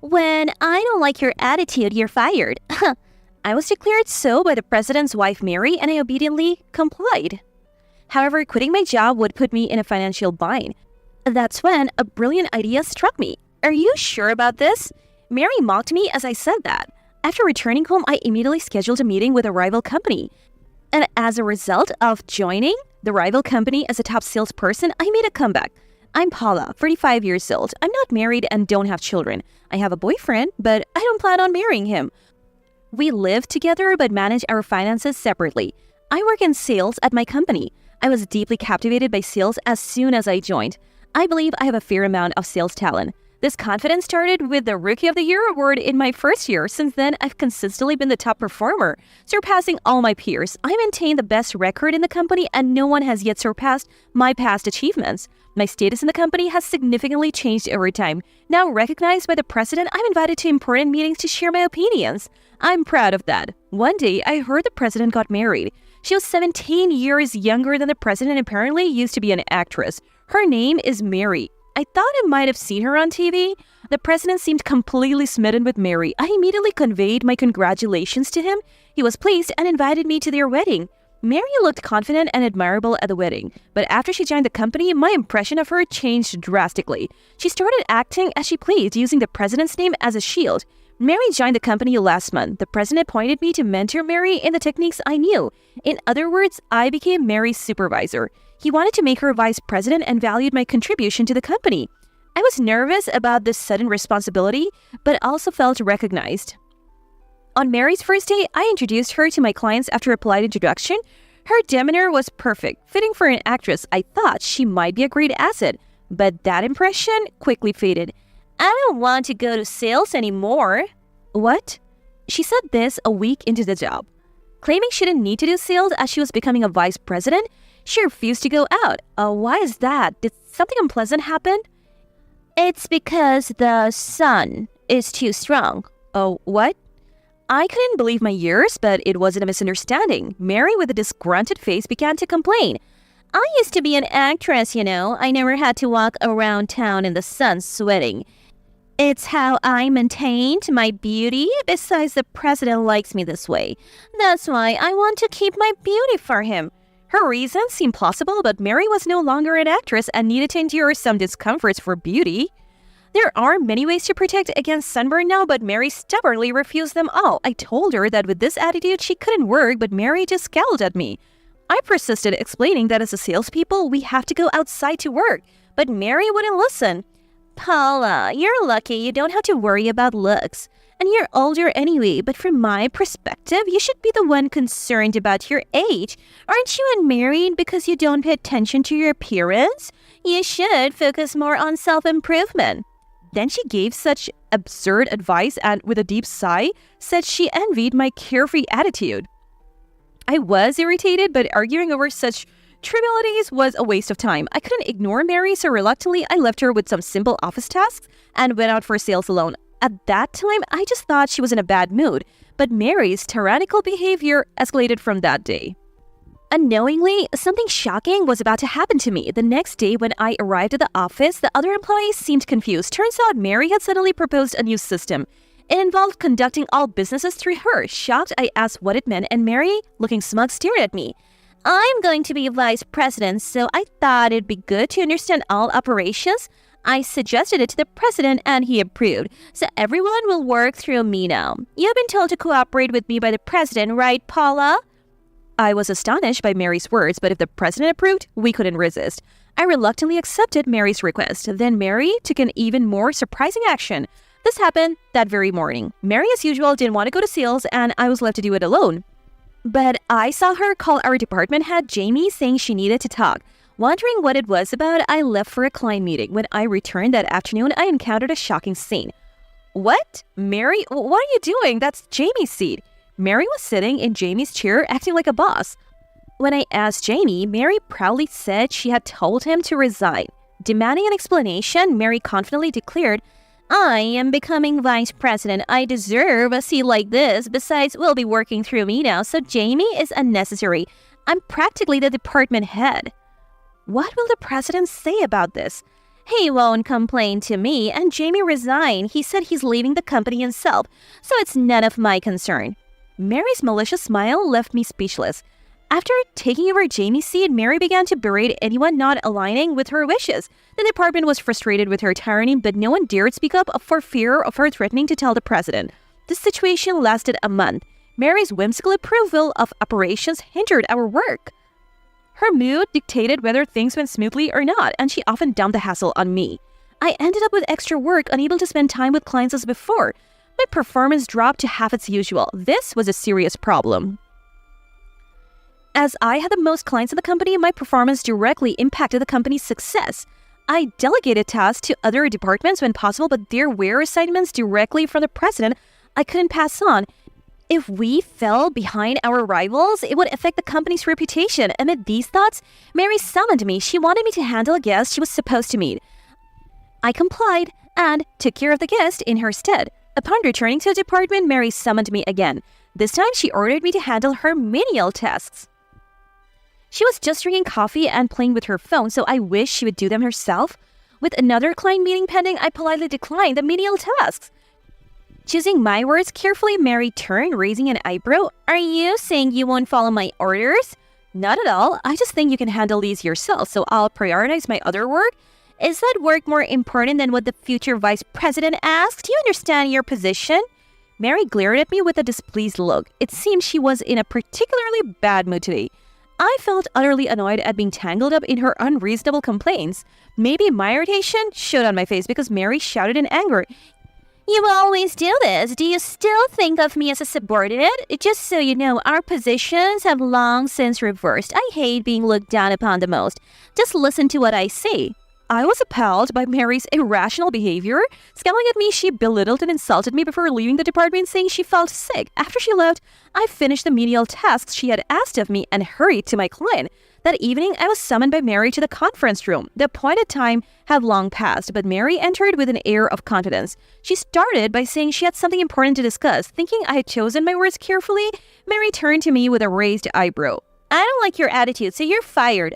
When I don't like your attitude, you're fired. I was declared so by the president's wife, Mary, and I obediently complied. However, quitting my job would put me in a financial bind. That's when a brilliant idea struck me. Are you sure about this? Mary mocked me as I said that. After returning home, I immediately scheduled a meeting with a rival company. And as a result of joining the rival company as a top salesperson, I made a comeback. I'm Paula, 45 years old. I'm not married and don't have children. I have a boyfriend, but I don't plan on marrying him. We live together but manage our finances separately. I work in sales at my company. I was deeply captivated by sales as soon as I joined. I believe I have a fair amount of sales talent. This confidence started with the Rookie of the Year award in my first year. Since then, I've consistently been the top performer, surpassing all my peers. I maintain the best record in the company and no one has yet surpassed my past achievements. My status in the company has significantly changed over time. Now recognized by the president, I'm invited to important meetings to share my opinions. I'm proud of that. One day, I heard the president got married. She was 17 years younger than the president and apparently used to be an actress. Her name is Mary. I thought I might have seen her on TV. The president seemed completely smitten with Mary. I immediately conveyed my congratulations to him. He was pleased and invited me to their wedding. Mary looked confident and admirable at the wedding, but after she joined the company, my impression of her changed drastically. She started acting as she pleased, using the president's name as a shield. Mary joined the company last month. The president appointed me to mentor Mary in the techniques I knew. In other words, I became Mary's supervisor. He wanted to make her vice president and valued my contribution to the company. I was nervous about this sudden responsibility, but also felt recognized. On Mary's first day, I introduced her to my clients after a polite introduction. Her demeanor was perfect, fitting for an actress. I thought she might be a great asset, but that impression quickly faded. I don't want to go to sales anymore. What? She said this a week into the job. Claiming she didn't need to do sales as she was becoming a vice president, she refused to go out. Why is that? Did something unpleasant happen? It's because the sun is too strong. Oh, what? I couldn't believe my ears, but it wasn't a misunderstanding. Mary, with a disgruntled face, began to complain. I used to be an actress, you know. I never had to walk around town in the sun sweating. It's how I maintained my beauty. Besides, the president likes me this way. That's why I want to keep my beauty for him. Her reasons seemed plausible, but Mary was no longer an actress and needed to endure some discomforts for beauty. There are many ways to protect against sunburn now, but Mary stubbornly refused them all. I told her that with this attitude she couldn't work, but Mary just scowled at me. I persisted, explaining that as a salespeople, we have to go outside to work, but Mary wouldn't listen. Paula, you're lucky you don't have to worry about looks. And you're older anyway, but from my perspective, you should be the one concerned about your age. Aren't you unmarried because you don't pay attention to your appearance? You should focus more on self-improvement. Then she gave such absurd advice and, with a deep sigh, said she envied my carefree attitude. I was irritated, but arguing over such trivialities was a waste of time. I couldn't ignore Mary, so reluctantly I left her with some simple office tasks and went out for sales alone. At that time, I just thought she was in a bad mood, but Mary's tyrannical behavior escalated from that day. Unknowingly, something shocking was about to happen to me. The next day, when I arrived at the office, the other employees seemed confused. Turns out Mary had suddenly proposed a new system. It involved conducting all businesses through her. Shocked, I asked what it meant, and Mary, looking smug, stared at me. I'm going to be vice president, so I thought it'd be good to understand all operations. I suggested it to the president and he approved, so everyone will work through me now. You've been told to cooperate with me by the president, right, Paula? I was astonished by Mary's words, but if the president approved, we couldn't resist. I reluctantly accepted Mary's request. Then Mary took an even more surprising action. This happened that very morning. Mary, as usual, didn't want to go to sales, and I was left to do it alone. But I saw her call our department head, Jamie, saying she needed to talk. Wondering what it was about, I left for a client meeting. When I returned that afternoon, I encountered a shocking scene. What? Mary? What are you doing? That's Jamie's seat. Mary was sitting in Jamie's chair, acting like a boss. When I asked Jamie, Mary proudly said she had told him to resign. Demanding an explanation, Mary confidently declared, I am becoming vice president. I deserve a seat like this. Besides, we'll be working through me now, so Jamie is unnecessary. I'm practically the department head. What will the president say about this? He won't complain to me, and Jamie resigned. He said he's leaving the company himself, so it's none of my concern. Mary's malicious smile left me speechless. After taking over Jamie's seat, Mary began to berate anyone not aligning with her wishes. The department was frustrated with her tyranny, but no one dared speak up for fear of her threatening to tell the president. This situation lasted a month. Mary's whimsical approval of operations hindered our work. Her mood dictated whether things went smoothly or not, and she often dumped the hassle on me. I ended up with extra work, unable to spend time with clients as before. My performance dropped to half its usual. This was a serious problem. As I had the most clients in the company, my performance directly impacted the company's success. I delegated tasks to other departments when possible, but there were assignments directly from the president I couldn't pass on. If we fell behind our rivals, it would affect the company's reputation. Amid these thoughts, Mary summoned me. She wanted me to handle a guest she was supposed to meet. I complied and took care of the guest in her stead. Upon returning to the department, Mary summoned me again. This time, she ordered me to handle her menial tasks. She was just drinking coffee and playing with her phone, so I wished she would do them herself. With another client meeting pending, I politely declined the menial tasks. Choosing my words carefully, Mary turned, raising an eyebrow. Are you saying you won't follow my orders? Not at all. I just think you can handle these yourself, so I'll prioritize my other work. Is that work more important than what the future vice president asked? Do you understand your position? Mary glared at me with a displeased look. It seemed she was in a particularly bad mood today. I felt utterly annoyed at being tangled up in her unreasonable complaints. Maybe my irritation showed on my face because Mary shouted in anger. You always do this. Do you still think of me as a subordinate? Just so you know, our positions have long since reversed. I hate being looked down upon the most. Just listen to what I say. I was appalled by Mary's irrational behavior. Scowling at me, she belittled and insulted me before leaving the department, saying she felt sick. After she left, I finished the menial tasks she had asked of me and hurried to my client. That evening, I was summoned by Mary to the conference room. The appointed time had long passed, but Mary entered with an air of confidence. She started by saying she had something important to discuss. Thinking I had chosen my words carefully, Mary turned to me with a raised eyebrow. I don't like your attitude, so you're fired.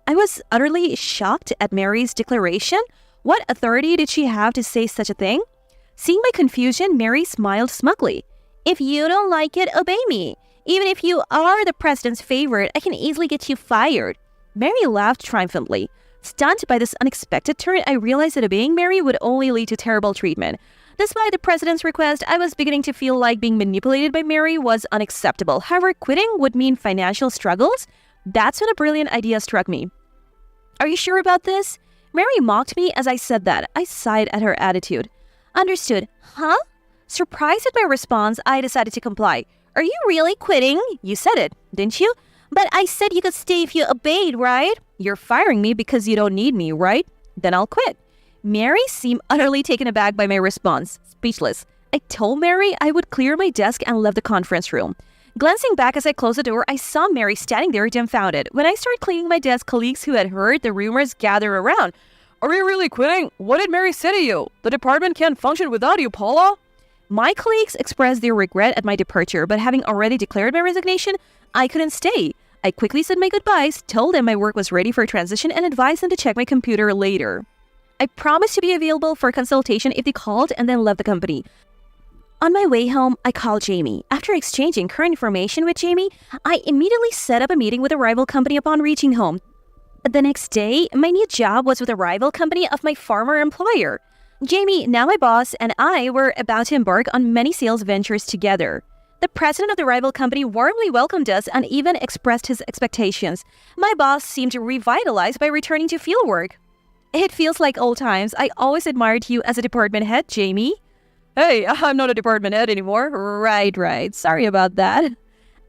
I was utterly shocked at Mary's declaration. What authority did she have to say such a thing? Seeing my confusion, Mary smiled smugly. If you don't like it, obey me. Even if you are the president's favorite, I can easily get you fired. Mary laughed triumphantly. Stunned by this unexpected turn, I realized that obeying Mary would only lead to terrible treatment. Despite the president's request, I was beginning to feel like being manipulated by Mary was unacceptable. However, quitting would mean financial struggles. That's when a brilliant idea struck me. Are you sure about this? Mary mocked me as I said that. I sighed at her attitude. Understood. Huh? Surprised at my response, I decided to comply. Are you really quitting? You said it, didn't you? But I said you could stay if you obeyed, right? You're firing me because you don't need me, right? Then I'll quit. Mary seemed utterly taken aback by my response, speechless. I told Mary I would clear my desk and left the conference room. Glancing back as I closed the door, I saw Mary standing there dumbfounded. When I started cleaning my desk, colleagues who had heard the rumors gathered around. Are you really quitting? What did Mary say to you? The department can't function without you, Paula. My colleagues expressed their regret at my departure, but having already declared my resignation, I couldn't stay. I quickly said my goodbyes, told them my work was ready for transition, and advised them to check my computer later. I promised to be available for consultation if they called and then left the company. On my way home, I called Jamie. After exchanging current information with Jamie, I immediately set up a meeting with a rival company upon reaching home. The next day, my new job was with a rival company of my former employer. Jamie, now my boss, and I were about to embark on many sales ventures together. The president of the rival company warmly welcomed us and even expressed his expectations. My boss seemed revitalized by returning to fieldwork. It feels like old times. I always admired you as a department head, Jamie. Hey, I'm not a department head anymore. Right. Sorry about that.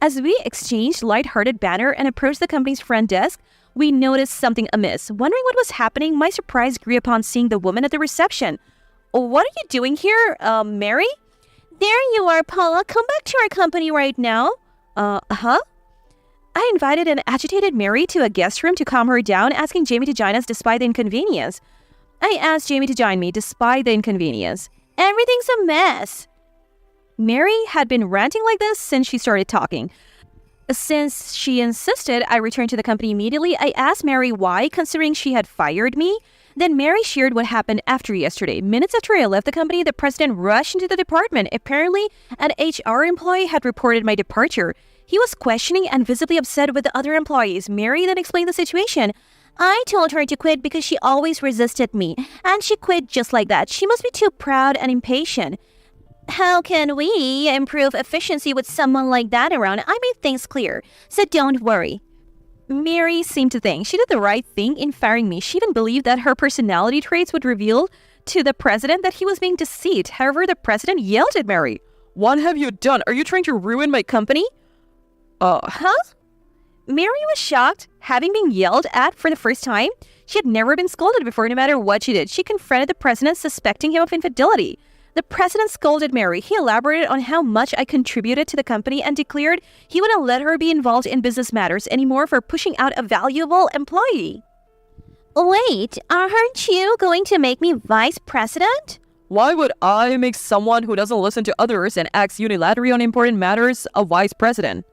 As we exchanged light-hearted banter and approached the company's front desk, we noticed something amiss. Wondering what was happening, my surprise grew upon seeing the woman at the reception. What are you doing here, Mary? There you are, Paula. Come back to our company right now. I invited an agitated Mary to a guest room to calm her down, asking Jamie to join us despite the inconvenience. I asked Jamie to join me despite the inconvenience. Everything's a mess. Mary had been ranting like this since she started talking. Since she insisted I return to the company immediately, I asked Mary why, considering she had fired me. Then Mary shared what happened after yesterday. Minutes after I left the company, the president rushed into the department. Apparently, an HR employee had reported my departure. He was questioning and visibly upset with the other employees. Mary then explained the situation. I told her to quit because she always resisted me, and she quit just like that. She must be too proud and impatient. How can we improve efficiency with someone like that around? I made things clear, so don't worry. Mary seemed to think she did the right thing in firing me. She even believed that her personality traits would reveal to the president that he was being deceived. However, the president yelled at Mary. What have you done? Are you trying to ruin my company? Huh? Mary was shocked, having been yelled at for the first time. She had never been scolded before, no matter what she did. She confronted the president, suspecting him of infidelity. The president scolded Mary. He elaborated on how much I contributed to the company and declared he wouldn't let her be involved in business matters anymore for pushing out a valuable employee. Wait, aren't you going to make me vice president? Why would I make someone who doesn't listen to others and acts unilaterally on important matters a vice president?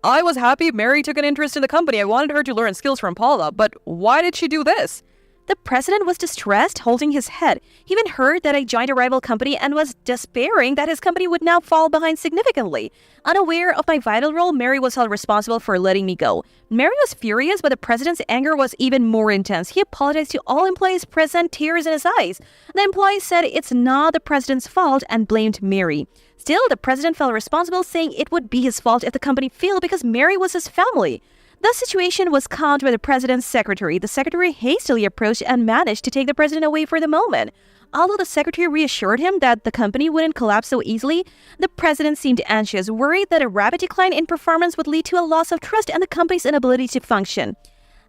I was happy Mary took an interest in the company. I wanted her to learn skills from Paula, but why did she do this? The president was distressed, holding his head. He even heard that I joined a rival company and was despairing that his company would now fall behind significantly. Unaware of my vital role, Mary was held responsible for letting me go. Mary was furious, but the president's anger was even more intense. He apologized to all employees present, tears in his eyes. The employee said it's not the president's fault and blamed Mary. Still, the president felt responsible, saying it would be his fault if the company failed because Mary was his family. The situation was calmed by the president's secretary. The secretary hastily approached and managed to take the president away for the moment. Although the secretary reassured him that the company wouldn't collapse so easily, the president seemed anxious, worried that a rapid decline in performance would lead to a loss of trust and the company's inability to function.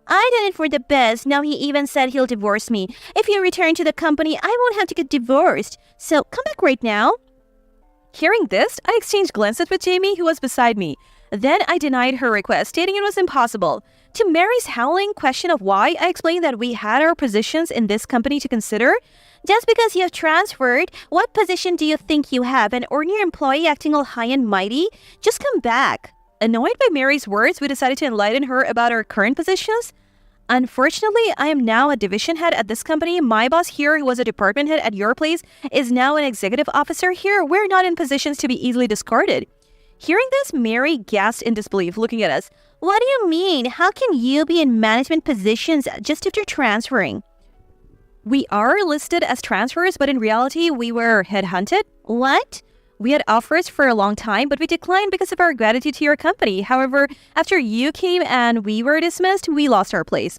I did it for the best. Now he even said he'll divorce me. If you return to the company, I won't have to get divorced. So come back right now. Hearing this, I exchanged glances with Jamie, who was beside me. Then I denied her request, stating it was impossible. To Mary's howling question of why, I explained that we had our positions in this company to consider. Just because you have transferred, what position do you think you have? An ordinary employee acting all high and mighty? Just come back. Annoyed by Mary's words, we decided to enlighten her about our current positions. Unfortunately, I am now a division head at this company. My boss here, who was a department head at your place, is now an executive officer here. We're not in positions to be easily discarded. Hearing this, Mary gasped in disbelief, looking at us. What do you mean? How can you be in management positions just after transferring? We are listed as transfers, but in reality, we were headhunted. What? We had offers for a long time, but we declined because of our gratitude to your company. However, after you came and we were dismissed, we lost our place.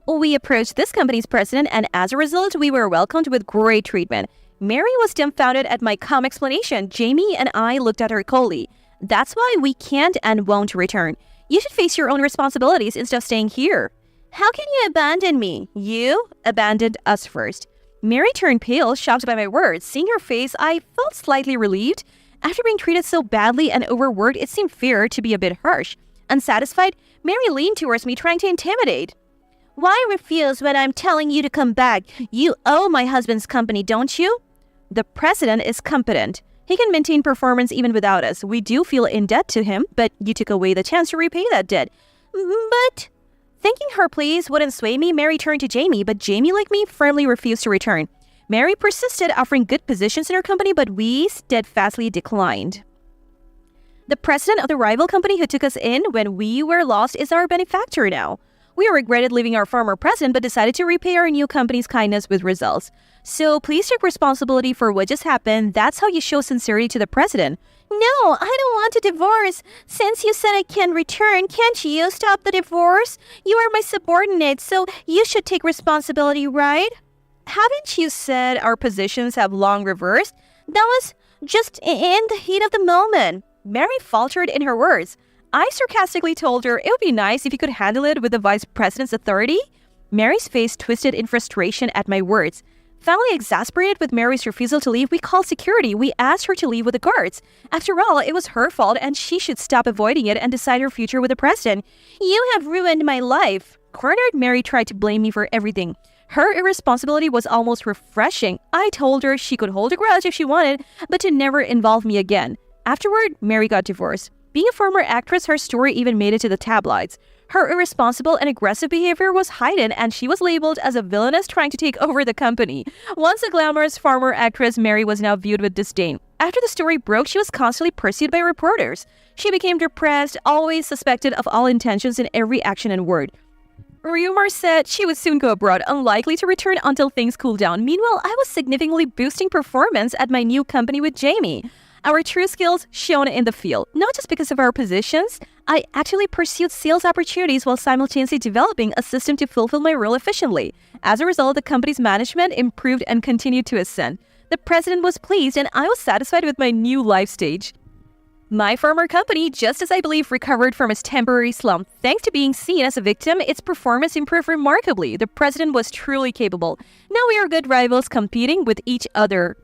We approached this company's president, and as a result, we were welcomed with great treatment. Mary was dumbfounded at my calm explanation. Jamie and I looked at her coldly. That's why we can't and won't return. You should face your own responsibilities instead of staying here. How can you abandon me? You abandoned us first. Mary turned pale, shocked by my words. Seeing her face, I felt slightly relieved. After being treated so badly and overworked, it seemed fair to be a bit harsh. Unsatisfied, Mary leaned towards me, trying to intimidate. Why refuse when I'm telling you to come back? You owe my husband's company, don't you? The president is competent. He can maintain performance even without us. We do feel in debt to him, but you took away the chance to repay that debt. But... Thinking her pleas wouldn't sway me, Mary turned to Jamie, but Jamie, like me, firmly refused to return. Mary persisted, offering good positions in her company, but we steadfastly declined. The president of the rival company who took us in when we were lost is our benefactor now. We regretted leaving our former president, but decided to repay our new company's kindness with results. So please take responsibility for what just happened. That's how you show sincerity to the president. No, I don't want a divorce. Since you said I can return, can't you stop the divorce? You are my subordinate, so you should take responsibility, right? Haven't you said our positions have long reversed? That was just in the heat of the moment. Mary faltered in her words. I sarcastically told her it would be nice if you could handle it with the vice president's authority. Mary's face twisted in frustration at my words. Finally exasperated with Mary's refusal to leave, we called security. We asked her to leave with the guards. After all, it was her fault and she should stop avoiding it and decide her future with the president. You have ruined my life. Cornered, Mary tried to blame me for everything. Her irresponsibility was almost refreshing. I told her she could hold a grudge if she wanted, but to never involve me again. Afterward, Mary got divorced. Being a former actress, her story even made it to the tabloids. Her irresponsible and aggressive behavior was heightened, and she was labeled as a villainess trying to take over the company. Once a glamorous farmer actress, Mary was now viewed with disdain. After the story broke, she was constantly pursued by reporters. She became depressed, always suspected of all intentions in every action and word. Rumors said she would soon go abroad, unlikely to return until things cooled down. Meanwhile, I was significantly boosting performance at my new company with Jamie. Our true skills shone in the field, not just because of our positions. I actually pursued sales opportunities while simultaneously developing a system to fulfill my role efficiently. As a result, the company's management improved and continued to ascend. The president was pleased, and I was satisfied with my new life stage. My former company, just as I believe, recovered from its temporary slump. Thanks to being seen as a victim, its performance improved remarkably. The president was truly capable. Now we are good rivals competing with each other.